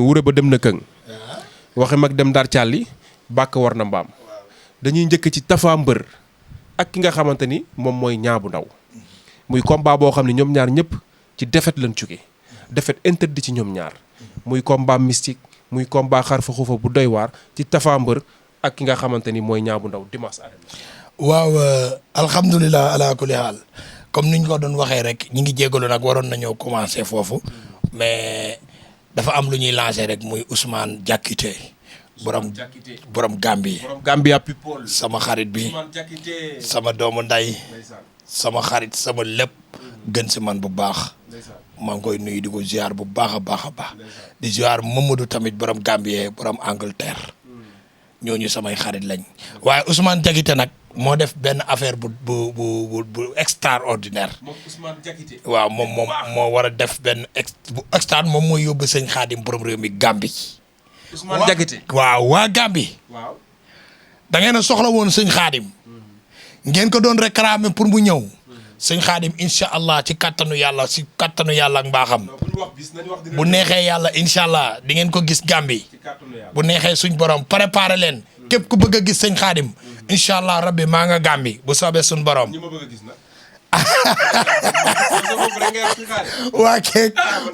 wure ba dem na këng waxe mag dem dar càlli bàkk war na mbaam dañuy njëkk ci Tapha Mbeur ak ki nga xamante ni moom mooy Niang bu Ndaw muy combat boo xam ne ñoom ñaar ñëpp ci défaite lañ jóge défaite interdit ci ñoom ñaar muy combat mystique muy combat xar fa xuufa bu doy waar ci Tapha Mbeur ak ki nga xamante ni mooy Niang bu Ndaw dimanche arène. waaw alhamdulilah ala kulli haal comme niñ ko doon waxee rek ñi ngi jégalu nag waroon nañoo commencé foofu mais dafa am lu ñuy lancé rek muy Ousmane Diakité borom Gambie. borom Gambia people. sama xarit bi Ousmane Diakité. sama doomu nday sama xarit sama lépp gën si man bu baax maa ngi koy nuyu di ko ziar bu baax a baax a baax di ziar Mamadou tamit borom Gambie borom Angleterre ñooñu samay xarit lañ waaye Ousmane Diakité nag moo def benn affaire bu extraordinaire. moom Ousmane Diakité. waaw moom moo war a def benn bu extra moom mooy yóbbu sëñ Xaadim borom réew mi Gambie. Ousmane Diakité. waaw waa Gambie. waaw. da ngeen a soxla woon sëñ Xaadim. ngeen ko doon réclamer pour mu ñëw. sëñ Xaadim incha allah ci kattanu yàlla ak mbaaxam. bu neexee yàlla incha allah di ngeen ko gis Gambie. bu neexee suñ borom préparé leen. képp ku bëgg a gis sëñ Xaadim. incha allah rabbi maa nga Gambie bu soobee suñ borom.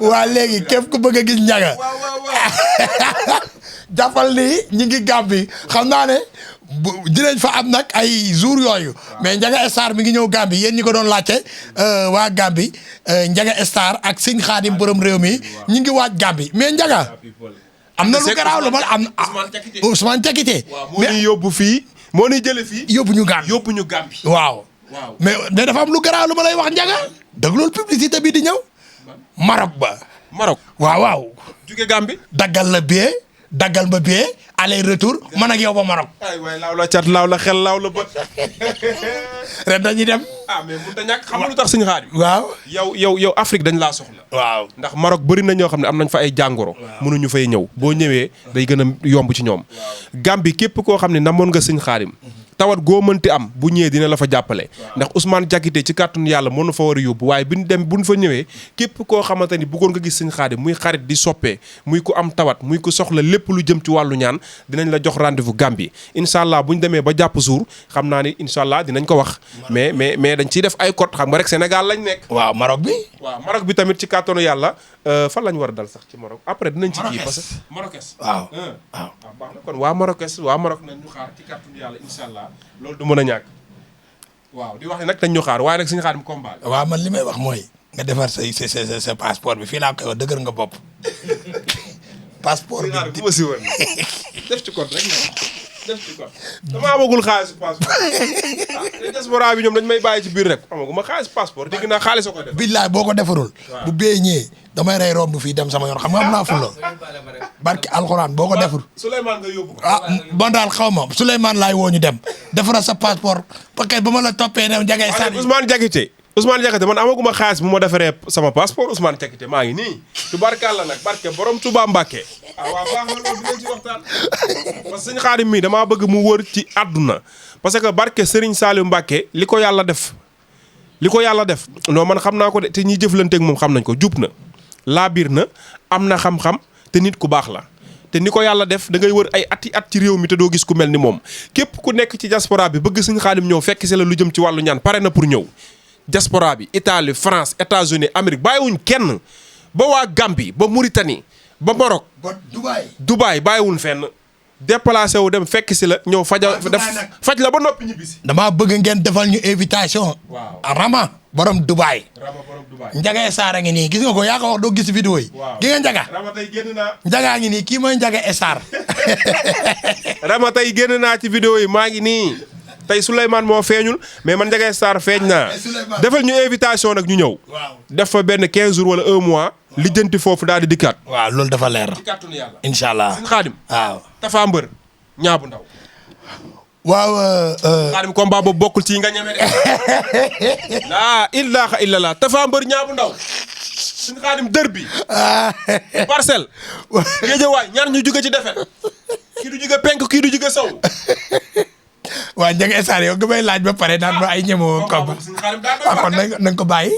waa léegi képp ku bëgg a gis njaga jàppal ni ñi ngi Gambie xam naa ne dinañ fa am nag ay jour yooyu mais Njaga Star mi ngi ñëw Gambie yéen ñi ko doon laajte waa Gambie Njaga Star ak sëñ Xaadim borom réew mi ñi ngi waaj Gambie mais Njaga am na lu garaaw la am Ousmane Diakité moo ni yóbbu fii moo ni jële fii yóbbu ñu Gambie waaw mais dafa am lu garaaw lu ma lay wax Njaga dëgg loolu publicité bi di ñëw Maroc ba waaw jóge Gambie daggal la billet daggal ma billet aller retour man ak yow ba Maroc. ay waay laaw la cat laaw la xel laaw la bët. ren dañuy dem. mais mënut a ñàkk xam nga lu tax suñu Xaadim. waaw yow Afrique dañ laa soxla. waaw ndax Maroc bëri na ñoo xam ne am nañ fa ay jàngoro. mënuñu fay ñëw boo ñëwee day gën a yomb ci ñoom. Gambie képp koo xam ne namoon nga suñu Xaadim. tawat goo mënti am bu ñëwee dina la fa jàppale ndax Ousmane Diakité ci kàttanu yàlla mën na fa war a yóbbu waaye bi ñu dem bu ñu fa ñëwee képp koo xamante ni bëggoon nga gis sëñ Xaadim muy xarit di soppee muy ku am tawat muy ku soxla lépp lu jëm ci wàllu ñaan dinañ la jox rendez-vous Gambie incha allah bu ñu demee ba jàpp jour xam naa ni incha allah dinañ ko wax mais dañ ciy def ay code xam nga rek Sénégal lañ nekk. waaw Maroc bi. waaw Maroc bi tamit ci kàttanu yàlla fan lañ war a dal sax ci Maroc après dinañ ci kii parce que Marrakech waaw baax na kon waa Marrakech waa Maroc nañ ñu xaar ci kàttanu yàlla incha allah loolu du mën a ñàkk waaw di wax ne nag dañ ñu xaar waaye nag suñu Xaadim combat waaw man li may wax mooy nga defar sa passeport bi fii laa koy wax dëgër nga bopp passeport bi ma si woon def ci code rek def ci code dama amagul xaalis passeport diaspora bi ñoom dañ may bàyyi ci biir rek amaguma xaalis passeport dégg naa xaalis a ko def billaay boo ko defarul bu bee ñëwee damay rey romb fii dem sama yoon xam nga am naa fulla barki alxuraan boo ko defar Souleymane nga yóbbu bon daal xaw ma Souleymane laay woo ñu dem defaral sa passeport parce que ba ma la toppee ne Njaga Star Ousmane Diakité man amaguma xaalis bu ma defaree sama passeport Ousmane Diakité maa ngi nii tubaarkàlla nag barke borom Touba Mbacke waaw baax na loolu dinañ ci waxtaan parce que sëñ Xaadim mii damaa bëgg mu wër ci àdduna parce que barke Serigne Saliou Mbacke li ko yàlla def non man xam naa ko de te ñiy jëflanteeg moom xam nañ ko jub na laabiir na am na xam-xam te nit ku baax la te ni ko yàlla def da ngay wër ay ati at ci réew mi te doo gis ku mel ni moom képp ku nekk ci diaspora bi bëgg sëñ Xaadim ñëw fekk si la lu jëm ci wàllu ñaan pare na pour ñëw diaspora bi Italie France États-Unis Amérique bàyyiwuñ kenn ba waa Gambie ba Mauritanie ba Maroc ba Dubaï bàyyiwuñ fenn déplacé wu dem fekk si la ñëw faj la ba noppi ñibbisi. damaa bëgg ngeen defal ñu invitation. waaw Rama borom Dubaï. Njaga Star a ngi nii gis nga ko yaa ko wax doo gis vidéo yi. gi nga Njaga. Rama tey génn naa. Njaga ngi nii kii mooy Njaga Star. Rama tey génn naa ci vidéo yi maa ngi nii tey Souleymane moo feeñul mais man Njaga Star feeñ naa. defal ñu invitation nag ñu ñëw. def fa benn 15 jours wala 1 mois. lijjanti foofu daal di dikkaat. waaw loolu dafa leer. ci kàttanu yàlla. incha allah sëñ Xaadim. waaw Tapha Mbeur Niang bu Ndaw. waaw. Xaadim combat boobu bokkul ci nga ñeme de. laa ilaaha illallah Tapha Mbeur Niang bu Ndaw. sëñ Xaadim dër bi. parcelle. Géejawaay ñaar ñu jóge ci defet kii du jóge penk kii du jóge sow. waa Njaga Star yow nga may laaj ba pare naan ma ay ñemoo combat. kon nañ ko bàyyi.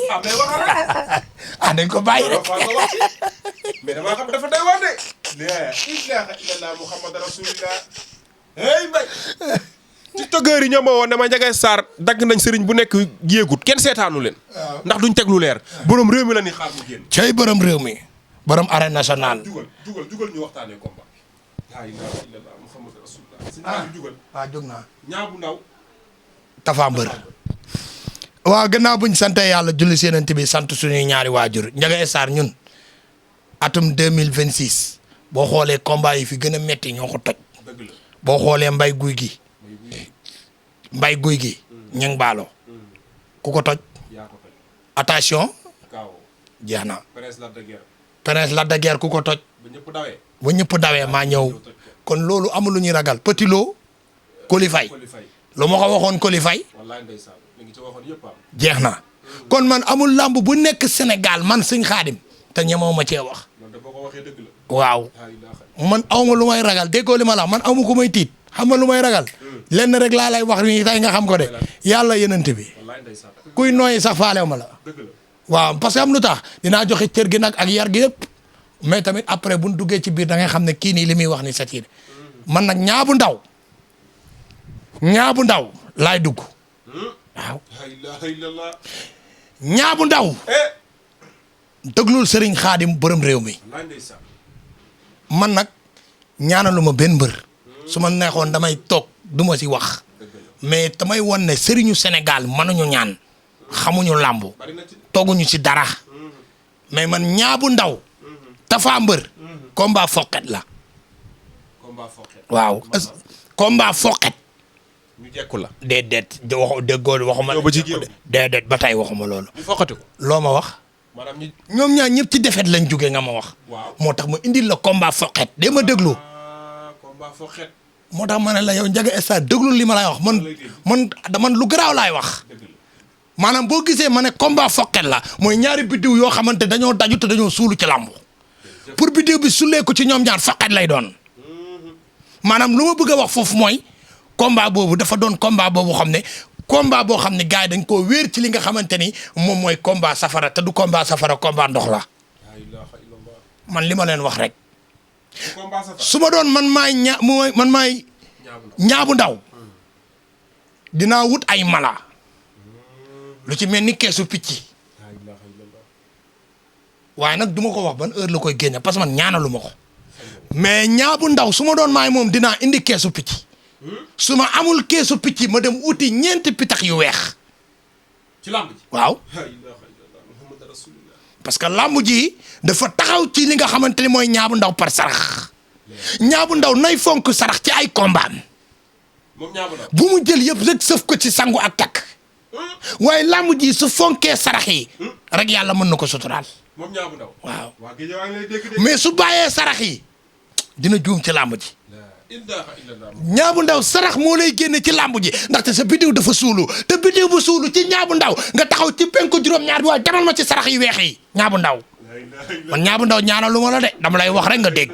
nañ ko bàyyi rek. mais damaa xam dafa doy waar de. la ilaha illallah muhammad rasulillah. hey mbay. tiktokeur yi ñoo ma woon dama Ndiaga Sarr dagg nañ sëriñ bu nekk yéegut kenn seetaanu leen. ndax duñ teg lu leer. borom réew mi la ni xaar mu génn. cey borom réew mi. borom arène nationale. jugal ñu waxtaanee combat. la ilaha illallah muhammad rasulillah. jugal. waaw jóg naa. ñaa bu ndaw. Tapha Mbeur. waaw gannaaw buñ sante yàlla julli seenante bi sant suñuy ñaari waajur Ndiaga Sarr ñun atum 2026 boo xoolee combat yi fi gën a metti ñoo ko toj. dëgg la boo xoolee mbay guy gi ñang baalo ku ko toj attention jeex na Prince Lac de Guiers ku ko toj ba ñëpp dawee maa ñëw kon loolu amul lu ñuy ragal Petit Lo Coly Faye lu ma ko waxoon Coly Faye jeex na kon man amul lamb bu nekk Sénégal man Sëñ Xaadim te ñemoo ma cee wax waaw man awma lu may ragal déggoo li ma la man awma ku may tiit xam nga lu may ragal lenn rek laa lay wax ni tey nga xam ko de yàlla yenante bi kuy nooyi sax faalew ma la waaw parce que am lu tax dinaa joxe cër gi nag ak yar gi yëpp mais tamit après buñ duggee ci biir da ngay xam ne kii nii li muy wax ni sa tiir man nag ñaabu ndaw laay dugg waaw ñaabu ndaw dëglul sëriñ Xaadim borom réew mi man nag ñaanaluma benn mbër su ma neexoon damay toog du ma si wax mais damay won ne sëriñu Sénégal mënuñu ñaan xamuñu làmb tooguñu ci dara mais man ñaabu ndaw Tapha Mbeur combat foqet la waaw combat foqet ñu jekku la déedéet waxuma déedéet ba tey waxuma loolu loo ma wax ñoom ñaar ñëpp ci defet lañ jóge nga ma wax moo tax ma indil la combat foqet de ma déglu moo tax ma ne la yow Ndiaga Sarr déglu li ma lay wax man lu garaaw laay wax maanaam boo gisee ma ne combat foqet la mooy ñaari biddiw yoo xamante dañoo daju te dañoo suulu ci làmb pour biddiw bi sulee ko ci ñoom ñaar foqet lay doon maanaam lu ma bëgg a wax foofu mooy combat boobu dafa doon combat boobu xam ne combat boo xam ne gars yi dañ koo wéer ci li nga xamante ni moom mooy combat safara te du combat safara combat ndox la man li ma leen wax rek su ma doon man maay ñaabu ndaw dinaa wut ay mala lu ci mel ni keesu picc waaye nag du ma ko wax ban heure la koy génne parce que man ñaanalu ma ko mais ñaabu ndaw su ma doon maay moom dinaa indi keesu picc su ma amul keesu picc ma dem uti ñeenti pitax yu weex ci lamb ji waaw parce que lamb ji dafa taxaw ci li nga xamante ni mooy ñaabu ndaw par sarax ñaabu ndaw nay fonk sarax ci ay combat moom ñaabu ndaw bu mu jël yëpp rek sëf ko ci sangu ak takk waaye lamb ji su fonkee sarax yi rek yàlla mën na ko suturaal moom ñaabu ndaw waaw waa géej waa ngi lay dégg de mais su bàyyee sarax yi dina juum ci lamb ji ñaabu ndaw sarax moo lay génne ci làmb ji ndaxte sa biddiw dafa suulu te biddiw bu suulu ci ñaabu ndaw nga taxaw ci penku juróom-ñaar bi waaye demal ma ci sarax yu weex yi ñaabu ndaw man ñaabu ndaw ñaanalu ma la de dama lay wax rek nga dégg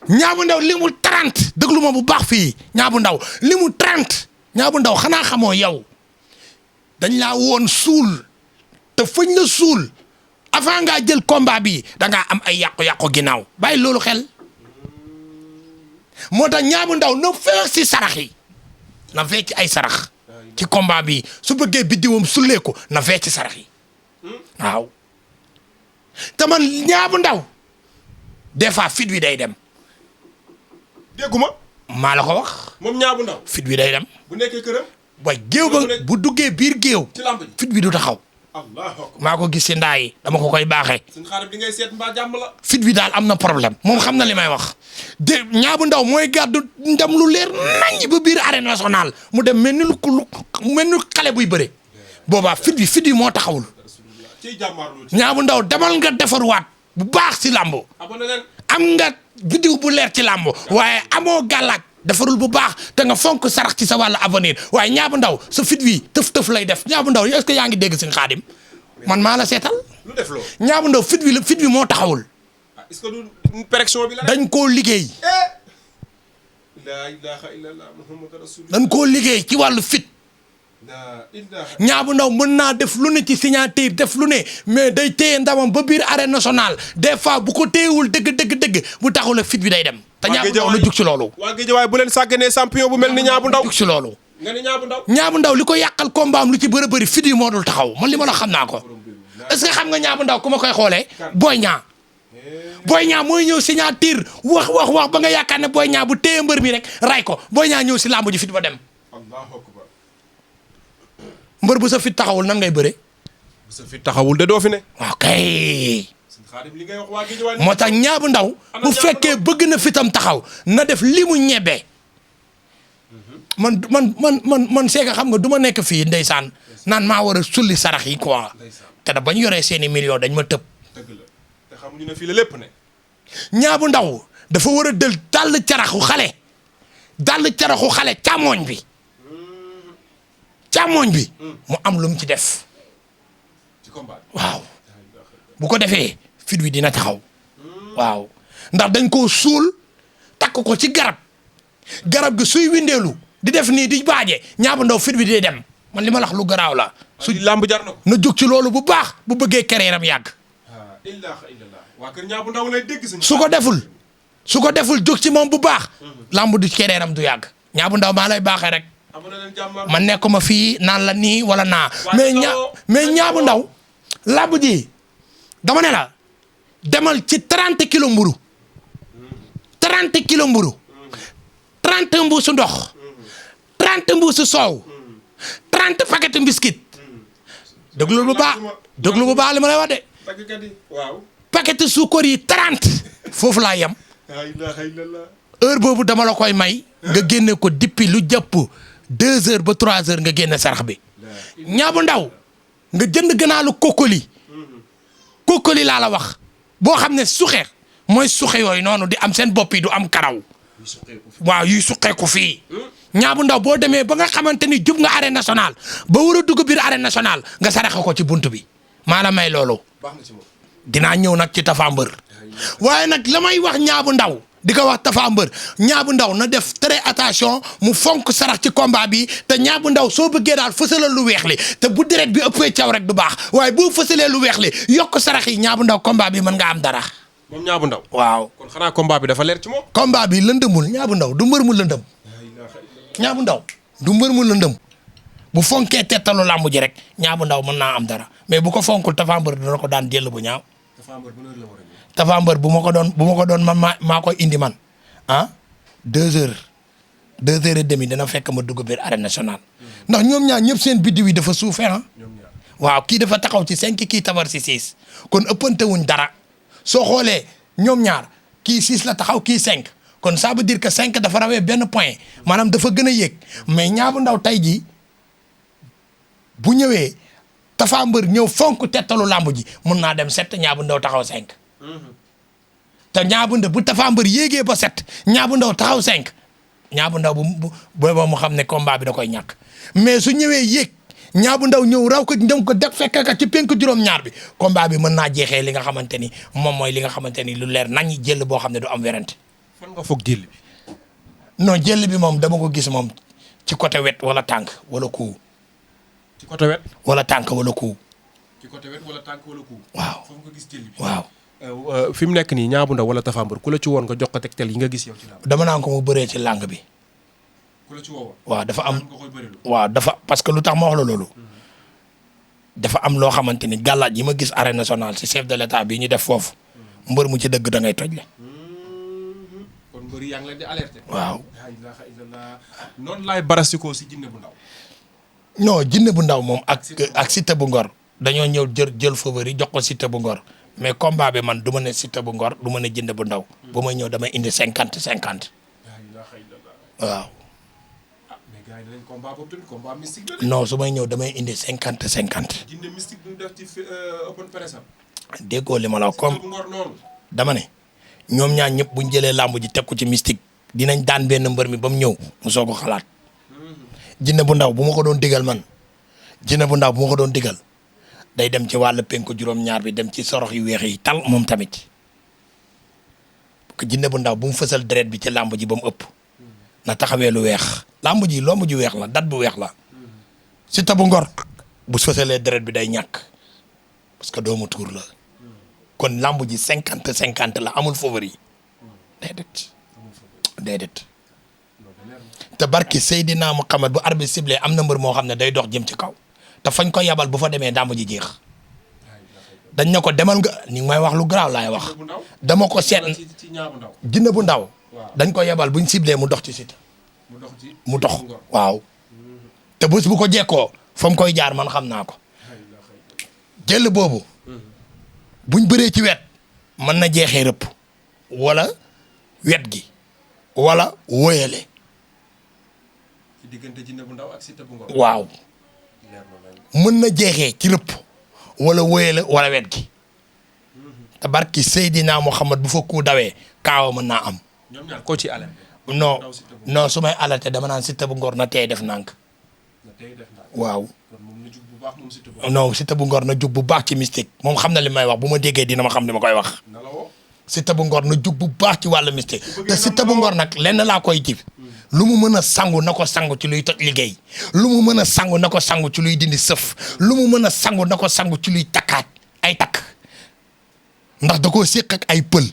ñaabu ndaw li mu 30 déglu ma bu baax fii ñaabu ndaw li mu 30 ñaabu ndaw xanaa xamoo yow dañ laa woon suul te fañ la suul avant ngaa jël combat bi da ngaa am ay yàqu-yàqu ginnaaw bàyyi loolu xel moo tax ñaabu ndaw na feex si sarax yi na fee ci ay sarax ci combat bi su bëggee biddiwam sulleeku na fee ci sarax yi waaw te man ñaabu ndaw des fois fit wi day dem dégguma maa la ko wax moom ñaabu ndaw fit wi day dem bu nekkee këram waaye géew ba bu duggee biir géew ci lamb ji fit wi du taxaw maa ko gis si ndaa yi dama ko koy baaxee. suñu xaaral bi ngay seet mbaa jàmm la. fit bi daal am na problème moom xam na li may wax de ñaabu ndaw mooy gàddu ndam lu leer naññ ba biir arène nationale mu dem mel ni xale buy bëre boobaa fit bi moo taxawul. ñaabu ndaw demal nga defarwaat bu baax si làmb am nga biddiw bu leer ci làmb waaye amoo gàllaaj defarul bu baax te nga fonk sarax ci sa wàllu avenir waaye ñaabu ndaw sa fit wi tëf lay def ñaabu ndaw est-ce que yaa ngi dégg Sëñ Xaadim man maa la seetal. lu def loo ñaabu ndaw fit wi moo taxawul. est-ce que du pérection bi la dañ koo liggéey. la ilaha illallah muhammadu rasulullah dañ koo liggéey ci wàllu fit Niang bu Ndaw mën naa def lu ne ci signature def lu ne mais day téye ndamam ba biir arène nationale des fois bu ko téyewul dëgg bu taxul ak fit bi day dem. te Niang bu Ndaw la jug ci loolu. waa Guédiawaye bu leen sàgganee champion bu mel ni Niang bu Ndaw jug ci loolu. nga ni Niang bu Ndaw. Niang bu Ndaw li ko yàqal combat am lu ci bëri fit yi moo dul taxaw man li ma la xam naa ko est-ce que xam nga Niang bu Ndaw ku ma koy xoolee Boy Niang. Boy Niang mooy ñëw signature wax ba nga yaakaar ne Boy Niang bu téye mbër mi rek ray ko Boy Niang ñëw si làmb ji fit ba dem. mbër bu sa fit taxawul nan ngay bëre. bu sa fit taxawul de doo fi ne. waaw kay. li ngay wax waa Guédiawaye moo tax Niang bu Ndaw bu fekkee bëgg na fitam taxaw na def li mu ñebee. man seega xam nga du ma nekk fii ndeysaan naan maa war a sulli sarax yi quoi. te da bañ yoree seeni millions dañ ma tëb. dëgg la te xamuñu ne fii la lépp ne. Niang bu Ndaw dafa war a del dàll caraxu xale càmmooñ bi mu am lu mu ci def waaw bu ko defee fit wi dina taxaw waaw ndax dañ koo suul takk ko ci garab gi suy windeelu di def nii di baaje Niang bu Ndaw fit wi di dem man li ma la wax lu garaaw la. su làmb jar na ko. na jóg ci loolu bu baax bu bëggee carrière am yàgg. waa kër Niang bu Ndaw lay dégg su ko deful jóg ci moom bu baax. làmb du carrière am du yàgg. Niang bu Ndaw maa lay baaxee rek. man nekkuma fii naan la nii wala naa. mais Niang bu Ndaw làmb ji dama ne la demal ci 30 kilos mburu 30 kilos mburu 30 mbuusu ndox 30 mbuusu soow 30 paquet biscuit déglu bu baax li ma lay wax de. paquet suukar yi 30 foofu laa yem. heure boobu dama la koy may. nga génne ko depuis lu jàpp 2 heures ba 3 heures nga génne sarax bi. Niang bu Ndaw nga jënd ganaalu kokkoli laa la wax boo xam ne suxe mooy suxe yooyu noonu di am seen bopp yi du am karaw. waaw yuy suqeeku fii. Niang bu Ndaw boo demee ba nga xamante ni jub nga arène nationale ba war a dugg biir arène nationale nga saraxe ko ci buntu bi maa la may loolu. dinaa ñëw nag ci Tapha Mbeur waaye nag la may wax Niang bu Ndaw di ko wax Tapha Mbeur Niang bu Ndaw na def très attention mu fonk sarax ci combat bi te Niang bu Ndaw soo bëggee daal fësalal lu weex li te bu deret bi ëppee caw rek du baax waaye boo fësalee lu weex li yokk sarax yi Niang bu Ndaw combat bi mën nga am dara. moom Niang bu Ndaw. waaw kon xanaa combat bi dafa leer ci moom. combat bi lëndëmul Niang bu Ndaw du mbër mu lëndëm. Niang bu Ndaw du mbër mu lëndëm bu fonkee tettalu làmb ji rek Niang bu Ndaw mën naa am dara mais bu ko fonkul Tapha Mbeur dina ko daan jël bu ñaaw. Tapha Mbeur bu ma ko doon man maa koy indi man 2 heures et demi dina fekk ma dugg biir arène nationale ndax ñoom ñaar ñëpp seen biddiw yi dafa suufee waaw kii dafa taxaw ci 5 kii tabar si 6 kon ëppante wuñ dara soo xoolee ñoom ñaar kii 6 la taxaw kii 5 kon ça veut dire que 5 dafa rawee benn point maanaam dafa gën a yéeg mais Niang bu Ndaw tey jii bu ñëwee Tapha Mbeur ñëw fonk tettalu làmb ji mun naa dem 7 Niang bu Ndaw taxaw 5 te Niang bu Ndaw bu Tapha Mbeur yéegee ba 7 Niang bu Ndaw taxaw 5 Niang bu Ndaw booba mu xam ne combat bi da koy ñàkk mais su ñëwee yéeg Niang bu Ndaw ñëw raw ko dem ko def fekk ka ci penk juróom-ñaar bi combat bi mën naa jeexee li nga xamante ni moom mooy li nga xamante ni lu leer nañ jël boo xam ne du am werante. fan nga foog jël bi. non jël bi moom dama ko gis moom ci côté wet wala tànk wala kuu. ci côté wet. wala tànk wala kuu. ci côté wet wala tànk wala kuu. waaw foofu nga gis jël bi. waaw. fi mu nekk nii Niang bu Ndaw wala Tapha Mbeur ku la ci woon nga jox ko tegtal yi nga gis yow ci làmb. dama naan ko mu bëree ci làng bi. ku la ci woowoon. waaw dafa am waaw dafa parce que lu tax ma wax la loolu. dafa am loo xamante ni gàllaaj yi ma gis arène nationale ci chef de l'état bi ñu def foofu. mbër mu ci dëgg da ngay toj le. kon mbër yaa ngi leen di alerter. waaw. la ilaha illallah noonu laay barasikoo si jinne bu ndaw. non jinne bu ndaw moom ak Siteu bu Ngor dañoo ñëw jël favori jox ko Siteu bu Ngor mais combat bi man du ma ne Siteu bu Ngor du ma ne jinne bu ndaw. ba may ñëw damay indi 50-50. waaw. gars yi dinañ combat boobu tamit combat mystique la. non su may ñëw damay indi 50-50. jinne mystique bi ñu def ci open press am. déggoo li ma la wax comme bu Ngor noonu. dama ne ñoom ñaar ñëpp bu ñu jëlee làmb ji teg ko ci mystique dinañ daan benn mbër mi ba mu ñëw mu soog a xalaat. jinne bu ndaw bu ma ko doon digal man jinne bu ndaw bu ma ko doon digal day dem ci wàllu penku juróom-ñaar bi dem ci sorox yu weex yi tal moom tamit parce que jinne bu ndaw bu mu fësal deret bi ci làmb ji ba mu ëpp na taxawee lu weex làmb ji lomb ju weex la dat bu weex la Siteu bu Ngor bu sosalee deret bi day ñàkk parce que doomu tuur la kon lamb ji 50-50 la amul favori déedéet te barki Seydina Muhammad bu arbitre sifflé am na mbër moo xam ne day dox jëm ci kaw te fañ ko yabal bu fa demee lamb ji jeex dañ ne ko demal nga ni may wax lu garaaw laay wax dama ko seet jinne bu ndaw dañ ko yabal buñ sifflé mu dox ci Siteu mu dox waaw te bés bu ko jekkoo fa mu koy jaar man xam naa ko jël boobu buñ bëree ci wet mën na jeexee rëpp wala wet gi wala wóyale ci diggante jinne bu ndaw ak Siteu bu Ngor waaw mën na jeexee ci rëpp wala wóyale wala wet gi te barki Seydina Muhammad bu fa ku dawee kaawa mën naa am ñoom ñaar koo ci alal non su may alate dama naan Siteu bu Ngor na tey def nànk waaw non Siteu bu Ngor na jug bu baax ci mystique moom xam na li may wax bu ma déggee dina ma xam li ma koy wax Siteu bu Ngor na jug bu baax ci wàllu mystique te Siteu bu Ngor nag lenn laa koy jib lu mu mën a sangu na ko sangu ci luy toj liggéey lu mu mën a sangu na ko sangu ci luy dindi sëf lu mu mën a sangu na ko sangu ci luy takkaat ay takk ndax da koo séq ak ay pël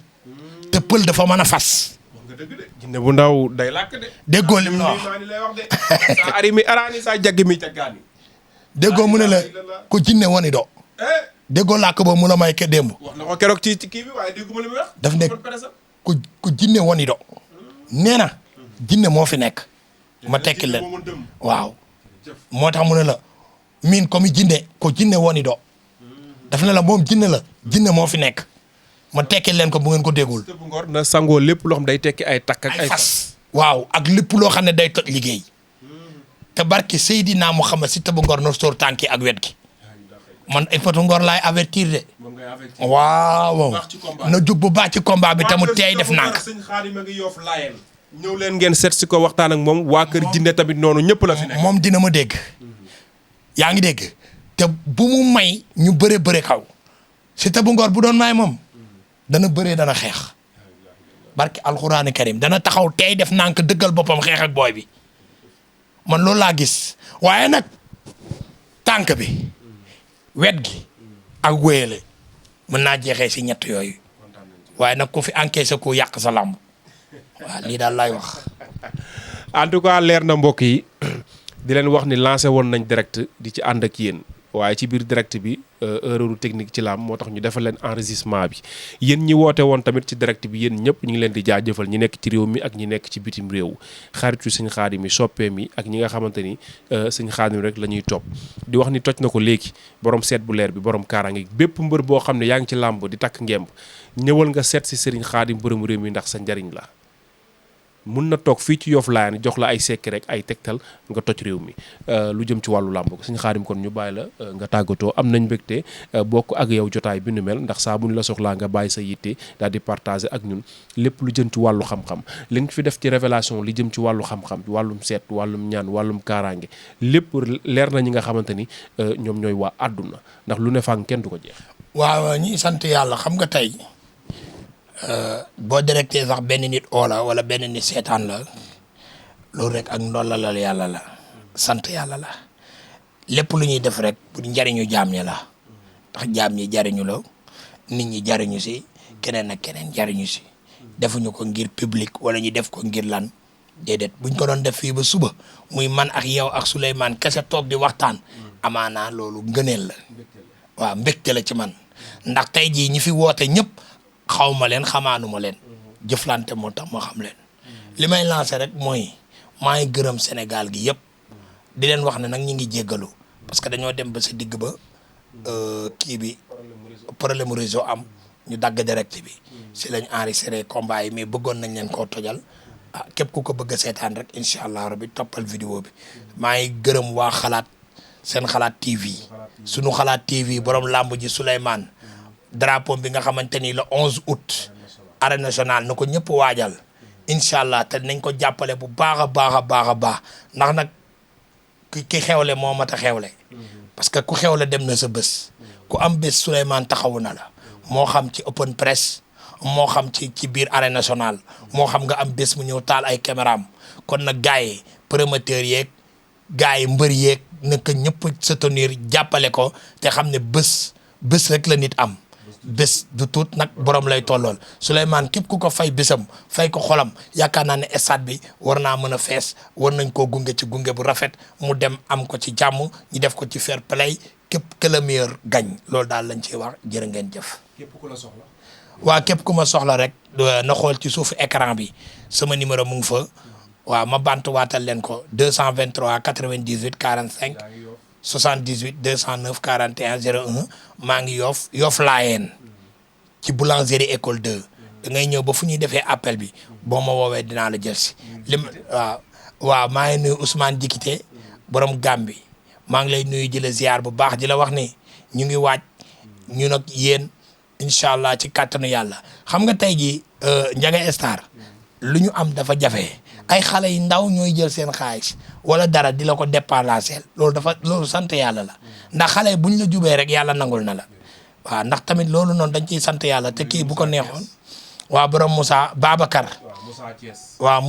te pël dafa mën a fas jinne bu ndaw day làkk de déggoo lim na wax sa ari mi araani sa jaggi mi jaggaani déggoo mu ne la ku jinne woni do déggoo làkk ba mu la may ke démb wax na ko keroog ci kii bi waaye dégguma li muy wax daf ne ku jinne woni do nee na jinne moo fi nekk ma tekki leen waaw moo tax mu ne la miin comme jinne ko jinne woni do daf ne la moom jinne la jinne moo fi nekk ma tekki leen ko bu ngeen ko déggul Siteu bu Ngor na sangoo lépp loo xam day tekki ay takk ak ay fas waaw ak lépp loo xam ne day toj liggéey te barki Seydina Muhammad Siteu bu Ngor na sóor tànki ak wet gi man ay Siteu Ngor laay avertir de waaw na jug bu baax ci combat bi tamu teey def nànk sëñ Xaadim a ngi Yoff Laayeen ñëw leen ngeen seet si ko waxtaan ak moom waa kër jinne tamit noonu ñëpp la fi nekk moom dina ma dégg yaa ngi dégg te bu mu may ñu bëre kaw Siteu bu Ngor bu doon may moom dana bëree dana xeex barki alxuraani karim dana taxaw tey def nànk dëggal boppam xeex ak booy bi man loolu laa gis waaye nag tànk bi wet gi ak wéyale mën naa jeexee si ñett yooyu waaye nag ku fi encaissé ku yàq sa làmb waaw lii daal laay wax. en tout cas leer na mbokk yi di leen wax ni lancé woon nañ direct di ci ànd ak yéen waaye ci biir direct bi erreur technique ci làmb moo tax ñu defal leen enregistrement bi yéen ñi woote woon tamit ci direct bi yéen ñëpp ñu ngi leen di jaajëfal ñi nekk ci réew mi ak ñi nekk ci bitim réew xaritu sëñ Xaadim mi soppee mi ak ñi nga xamante ni sëñ Xaadim rek la ñuy topp di wax ni toj na ko léegi borom seet bu leer bi borom kaaraange bépp mbër boo xam ne yaa ngi ci làmb di takk ngemb ñëwal nga seet si sëriñ Xaadim borom réew mi ndax sa njariñ la mun na toog fii ci Yoff Laayeen jox la ay sekki rek ay tegtal nga toj réew mi lu jëm ci wàllu làmb ko suñu Xaadim kon ñu bàyyi la nga tàggatoo am nañ mbégte bokk ak yow jotaay bi nu mel ndax saa bu ñu la soxlaa nga bàyyi sa yitte daal di partager ak ñun lépp lu jëm ci wàllu xam-xam li nga fi def ci révélation li jëm ci wàllu xam-xam wàllum seet wàllum ñaan wàllum kaaraange lépp leer na ñi nga xamante ni ñoom ñooy waa àdduna ndax lu ne fang kenn du ko jeex. waaw ñi sant yàlla xam nga tey boo directé sax benn nit oola wala benn nit seetaan la loolu rek ak ndollalal yàlla la sant yàlla la lépp lu ñuy def rek pour njariñu jaam ñi la ndax jaam ñi jariñu la nit ñi jariñu si keneen ak keneen jariñu si defuñu ko ngir public wala ñu def ko ngir lan déedéet buñ ko doon def fii ba suba muy man ak yow ak Souleymane kese toog di waxtaan amaanaa loolu ngëneel la waaw mbégte la ci man ndax tey jii ñi fi woote ñëpp xaw ma leen xamaanuma leen jëflante moo tax ma xam leen li may lancé rek mooy maa ngi gërëm Sénégal gi yëpp di leen wax ne nag ñi ngi jéggalu parce que dañoo dem ba sa digg ba kii bi problème mu réseau am ñu dagg direct bi si lañ enregistré combat yi mais bëggoon nañ leen koo tojal ah képp ku ko bëgg a seetaan rek incha allah rabbi toppal vidéo bi maa ngi gërëm waa xalaat seen xalaat TV sunu xalaat TV borom làmb ji Souleymane drapeau bi nga xamante ni le 11 août arène nationale na ko ñëpp waajal incha allah te nañ ko jàppale bu baax a baax a baax a baax ndax nag ki xewle moo mat a xewle parce que ku xewle dem na sa bés ku am bés Souleymane taxawu na la moo xam ci open press moo xam ci biir arène nationale moo xam nga am bés mu ñëw taal ay caméraam kon nag gars yi promoteurs yeeg gars yi mbër yeeg naka ñëpp soutenir jàppale ko te xam ne bés rek la nit am bés du tuut nag borom lay tollool Souleymane képp ku ko fay bésam fay ko xolam yaakaar naa ne stade bi war naa mën a fees war nañ koo gunge ci gunge bu rafet mu dem am ko ci jàmm ñu def ko ci fair play képp que le meilleur gagne loolu daal lañ ciy wax jërë ngeen jëf. képp ku la soxla. waa képp ku ma soxla rek na xool ci suufu écran bi sama numéro mu ngi fa waaw ma bantuwaatal leen ko 223 98 45 78 209 41 01 maa ngi Yoff Laayeen ci boulangerie école 2 da ngay ñëw ba fu ñuy defee appel bi boo ma woowee dinaa la jël si. waaw maa ngi nuyu Ousmane Dikité borom Gàmbi maa ngi lay nuyu di la ziar bu baax di la wax ni ñu ngi waaj ñu nag yéen incha allah ci kàttanu yàlla xam nga tey jii Ndiaga Star lu ñu am dafa jafe ay xale yu ndaw ñooy jël seen xaalis wala dara di la ko dépassé loolu sant yàlla la ndax xale yi buñ la jubee rek yàlla nangul na la waaw ndax tamit loolu noonu dañ ciy sant yàlla te kii bu ko neexoon waa borom Moussa Babacar waaw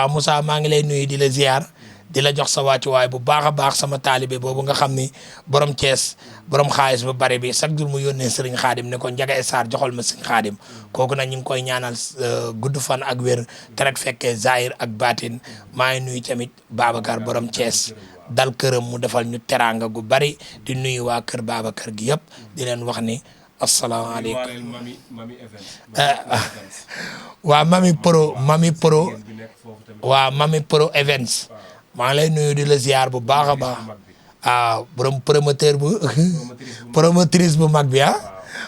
Moussa maa ngi lay nuyu di la ziar di la jox sa wàccuwaay bu baax a baax sama taalibe boobu nga xam ni borom Thiès borom xaalis bu bari bi chaque jour mu yónnee Serigne Khadim ne ko Ndiaga Star joxal ma Serigne Khadim kooku nag ñu ngi koy ñaanal gudd fan ak wér te rek fekkee Zahir ak Batin maa ngi nuyu tamit Babacar borom Thiès dal këram mu defal ñu teraanga gu bari di nuyu waa kër Babacar gi yëpp di leen wax ni asalaamaaleykum waa Mami Pro waa Mami Pro Events maa ngi lay nuyu di la ziar bu baax a baax borom promotrice bu mag bi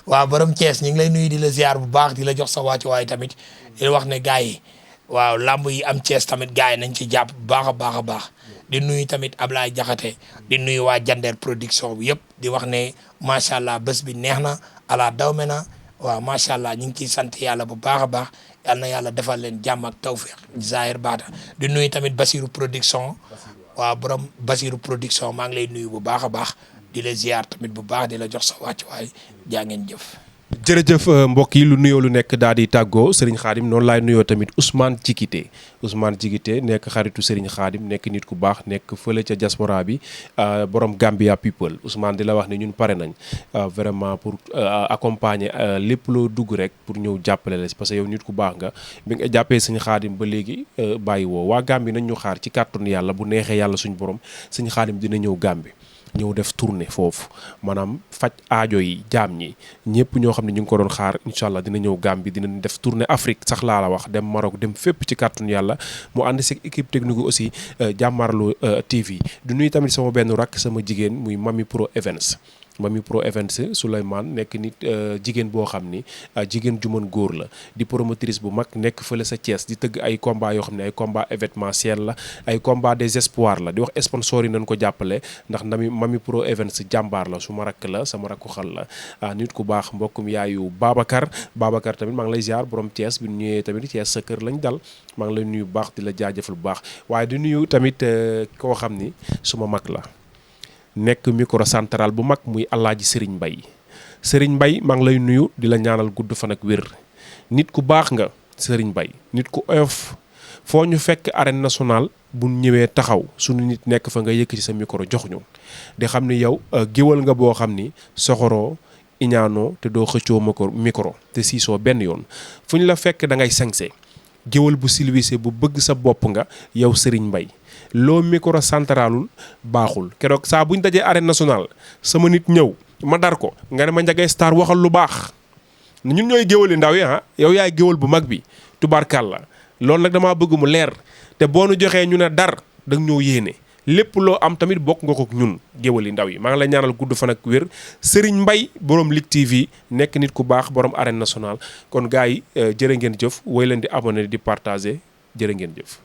waaw borom Thiès ñu ngi lay nuyu di la ziar bu baax di la jox sa wàccuwaay tamit di wax ne gars yi waaw lamb yi am Thiès tamit gars yi nañ ci jàpp bu baax a baax a baax di nuyu tamit Ablaye Jaxate di nuyu waa Jandeer production bi yëpp di wax ne macha allah bés bi neex na ala dawme na waaw macha allah ñu ngi ciy sant yàlla bu baax a baax yal na yàlla defal leen jàmm ak tawfiq Zahir baata di nuyu tamit Basiru production waaw borom Basiru production maa ngi lay nuyu bu baax a baax di la ziar tamit bu baax di la jox sa wàccuwaay jaa ngeen jëf. jërëjëf mbokk yi lu nuyoo lu nekk daal di tàggoo Serigne Khadim noonu laay nuyoo tamit Ousmane Djikité nekk xaritu Serigne Khadim nekk nit ku baax nekk fële ca diaspora bi borom Gambia people Ousmane di la wax ne ñun pare nañ vraiment pour accompagner lépp loo dugg rek pour ñëw jàppale la parce que yow nit ku baax nga bi nga jàppee Serigne Khadim ba léegi bàyyi woo waa Gambie nañ ñu xaar ci kàttanu yàlla bu neexee yàlla suñu borom Serigne Khadim dina ñëw Gambie. ñëw def tournée foofu maanaam faj aajo yi jaam ñi ñëpp ñoo xam ne ñu ngi ko doon xaar incha allah dina ñëw Gambie dina def tournée Afrique sax laa la wax dem Maroc dem fépp ci kàttanu yàlla mu ànd si équipe technique aussi Jàmmarloo TV du nuyu tamit sama benn rakk sama jigéen muy Mami Pro Events Souleymane nekk nit jigéen boo xam ni jigéen ju mën góor la di promotrice bu mag nekk fële sa Thiès di tëgg ay combat yoo xam ne ay combat événementiel la ay combat des espoirs la di wax sponsor yi nañ ko jàppale ndax Mami Pro Events jàmbaar la su ma rakk la sama rakku xal la nit ku baax mbokkum yaayu Babacar tamit maa ngi lay ziar borom Thiès bi ñëwee tamit Thiès sa kër lañ dal maa ngi lay nuyu bu baax di la jaajëfal bu baax waaye di nuyu tamit koo xam ni suma mag la nekk micro central bu mag muy Alaaji Serigne Mbaye maa ngi lay nuyu di la ñaanal gudd fan ak wér nit ku baax nga Serigne Mbaye nit ku oyof foo ñu fekk arène nationale bu ñëwee taxaw suñu nit nekk fa nga yëkkati sa micro jox ñu di xam ni yow géwal nga boo xam ni soxoroo iñaanoo te doo xëccoo micro te siisoo benn yoon fu ñu la fekk da ngay sañse géwal bu silvisé bu bëgg sa bopp nga yow Serigne Mbaye loo micro centralul baaxul keroog saa buñ dajee arène nationale sama nit ñëw ma dar ko nga ne ma Ndiaga Star waxal lu baax ñun ñooy géwali ndaw yi yow yaay géwal bu mag bi tubaarkàlla loolu nag damaa bëgg mu leer te boo nu joxee ñu ne dar da nga ñoo yéene lépp loo am tamit bokk nga ko ñun géwali ndaw yi maa ngi lay ñaanal gudd fan ak wér Serigne Mbaye borom Ligue TV nekk nit ku baax borom arène nationale kon gars yi jërë ngeen jëf woy leen di abonné di partager jërë ngeen jëf